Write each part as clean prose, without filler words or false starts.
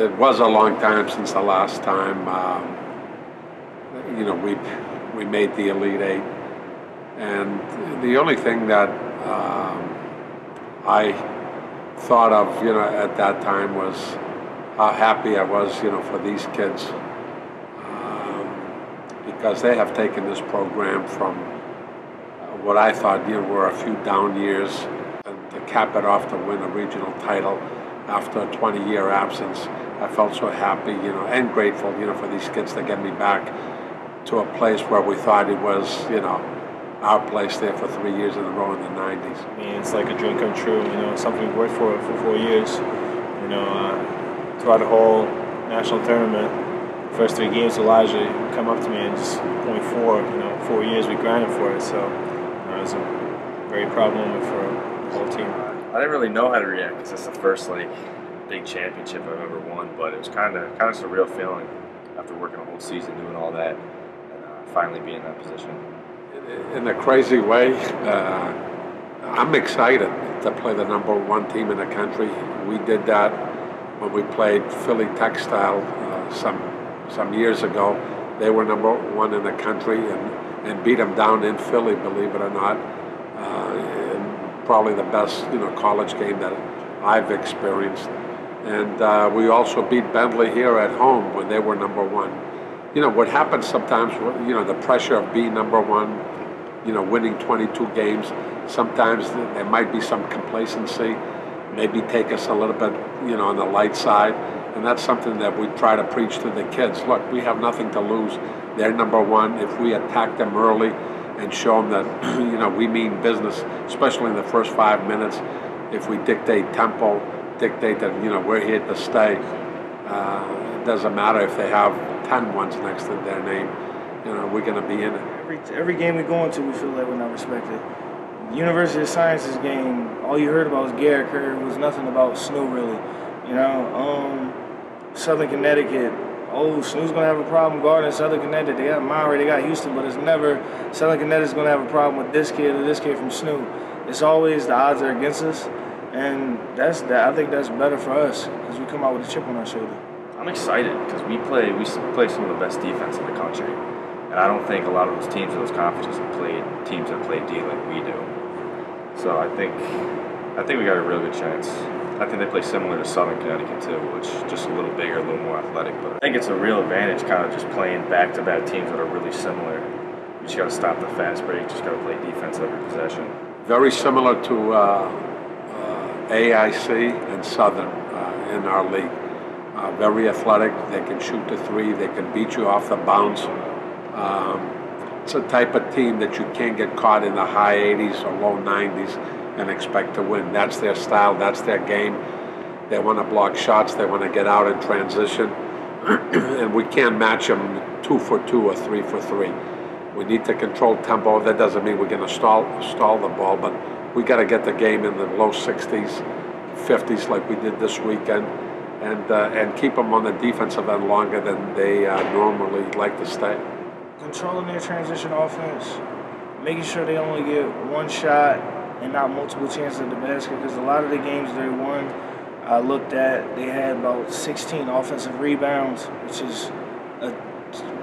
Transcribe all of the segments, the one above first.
It was a long time since the last time, we made the Elite Eight. And the only thing that I thought of, at that time was how happy I was, for these kids, because they have taken this program from what I thought, were a few down years, and to cap it off to win a regional title after a 20-year absence. I felt so happy, and grateful, for these kids to get me back to a place where we thought it was, our place there for 3 years in a row in the 90s. I mean, it's like a dream come true, something we've worked for 4 years. Throughout the whole national tournament, first 3 games, Elijah would come up to me and just point forward. 4 years we grinded for it, so it was a very proud moment for the whole team. I didn't really know how to react because it's the first big championship I've ever won, but it was kind of a surreal feeling after working a whole season doing all that and finally being in that position. In a crazy way, I'm excited to play the #1 team in the country. We did that when we played Philly Textile some years ago. They were #1 in the country and beat them down in Philly, believe it or not. Probably the best college game that I've experienced. And we also beat Bentley here at home when they were #1. What happens sometimes, the pressure of being #1, winning 22 games, sometimes there might be some complacency, maybe take us a little bit, on the light side. And that's something that we try to preach to the kids. Look, we have nothing to lose. They're #1. If we attack them early and show them that, we mean business, especially in the first 5 minutes, if we dictate tempo, dictate that, we're here to stay. It doesn't matter if they have 10 ones next to their name. We're going to be in it. Every game we go into, we feel like we're not respected. University of Sciences game, all you heard about was Garrett Kerr. It was nothing about SNHU, really. Southern Connecticut, SNHU's going to have a problem guarding Southern Connecticut. They got Maury, they got Houston, but it's never Southern Connecticut's going to have a problem with this kid or this kid from SNHU. It's always the odds are against us, and I think that's better for us because we come out with a chip on our shoulder. I'm excited because we play some of the best defense in the country, and I don't think a lot of those teams in those conferences have played teams that play D like we do. So I think we got a real good chance. I think they play similar to Southern Connecticut too, which is just a little bigger, a little more athletic. But I think it's a real advantage kind of just playing back-to-back teams that are really similar. You just got to stop the fast break, just got to play defense every possession. Very similar to AIC and Southern in our league. Very athletic, they can shoot the 3, they can beat you off the bounce. It's a type of team that you can't get caught in the high 80s or low 90s and expect to win. That's their style, that's their game. They want to block shots, they want to get out in transition, and we can't match them 2 for 2 or 3 for 3. We need to control tempo. That doesn't mean we're going to stall the ball, but we got to get the game in the low 60s, 50s like we did this weekend, and keep them on the defensive end longer than they normally like to stay. Controlling their transition offense, making sure they only get 1 shot and not multiple chances at the basket, because a lot of the games they won, I looked at, they had about 16 offensive rebounds, which is a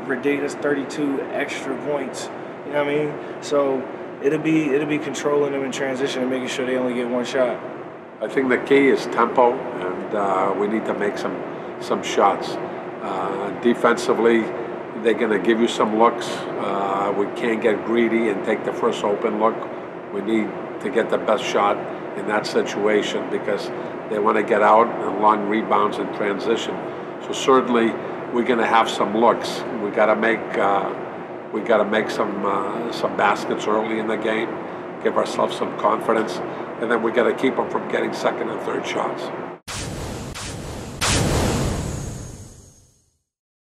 ridiculous 32 extra points. You know what I mean? So it'll be controlling them in transition and making sure they only get 1 shot. I think the key is tempo, and we need to make some shots. Defensively, they're going to give you some looks. We can't get greedy and take the first open look. We need to get the best shot in that situation because they want to get out and long rebounds in transition. So certainly we're going to have some looks. We got to make some baskets early in the game, give ourselves some confidence, and then we got to keep them from getting second and third shots.